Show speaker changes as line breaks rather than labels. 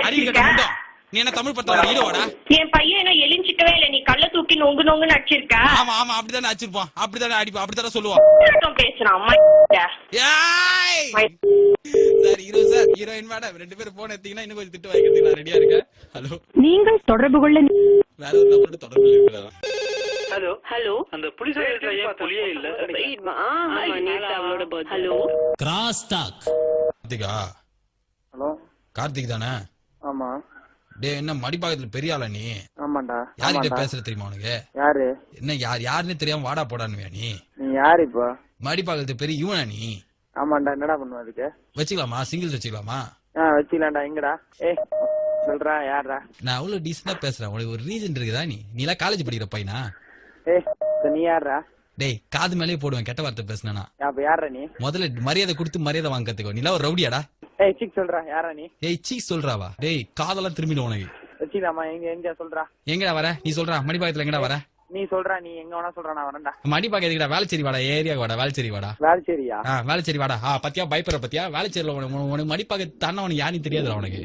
அடிச்சிருக்க?
நீ என்ன தமிழ் படத்துல ஹீரோடா?
என் பையன் என்ன எலிஞ்சிக்கவே இல்ல, நீ கள்ள தூக்கி நொங்கு நொங்குன்னு அடிச்சிருக்க.
ஆமா ஆமா அப்படிதானே அடிச்சிருப்பான், அப்படிதானே அடிப்பா, அப்படித்தானே சொல்லுவான்.
பேசுறான்
sir hero sir heroine madam 2 பேரும் போன் எடுத்தீங்கன்னா இன்னும் கொஞ்சம் திட்டு வாங்கிக்கிறதுக்கு நான் ரெடியா இருக்கேன். ஹலோ,
நீங்கள் தொடர்பு கொள்ள
வேற ஒரு நம்பரோட தொடர்பு இருக்கிறதா?
ஹலோ
ஹலோ,
அந்த புலிஸ் ஏன் புலியே இல்ல?
Hello
cross talk.
Karthika?
Hello
Karthik தானே?
ஆமா.
டே என்ன மடிப்பாக்கத்துல பெரிய ஆளா நீ?
ஆமாண்டா.
யார்கிட்ட பேசுற தெரியுமா உனக்கு?
யாரு?
என்ன யாருன்னே தெரியாம வாடா போடான்னு நீ?
நீ யாரு இப்போ?
மடிப்பாக்கத்து பெரிய இவனா நீ?
ஆமாண்டா. என்னடா பண்ணுவ அதுக்கு?
வச்சுக்கலாமா? சிங்கிள்ஸ் வச்சுக்கலாமா?
வச்சுக்கலாம்டா. எங்கடா? சொல்றா யாரா?
நான் அவ்வளவு டீசெண்டா பேசுறேன், உனக்கு ஒரு ரீசன் இருக்குதா? நீ எல்லாம் காலேஜ் படிக்கிற பையனா?
நீ யாரா?
டேய் காது மேலேயே போடுவேன் கெட்ட வார்த்தை பேசினா.
அப்ப யாரா நீ?
முதல்ல மரியாதை கொடுத்து மரியாதை வாங்க கத்துக்கோ. நீ ஒரு ரவுடியாடா?
சீக் சொல்றா யாரா நீ?
சீக் சொல்றாவா? டேய் காதெல்லாம் திரும்பிடும் உனக்கு.
வச்சுக்கலாமா? எங்க சொல்றா?
எங்கடா வர நீ? சொல்றா மடிப்பாக்கத்துல எங்கடா வர
நீ? சொல்றா நீ எங்க வேணா சொல்றா, நான் வரேன்டா.
மடிப்பாக்க எதுக்குடா? வேலைச்சேரி வாடா, ஏரியாக்கு வாடா, வேலைச்சேரி வாடா.
வேலைச்சேரியா?
வேலைச்சேரி வாடா. பத்தியா பயப்படுற பத்தியா? வேலைச்சேரியில உனக்கு மடிப்பாக்க தானே உனக்கு யாருன்னு தெரியாதுடா உனக்கு.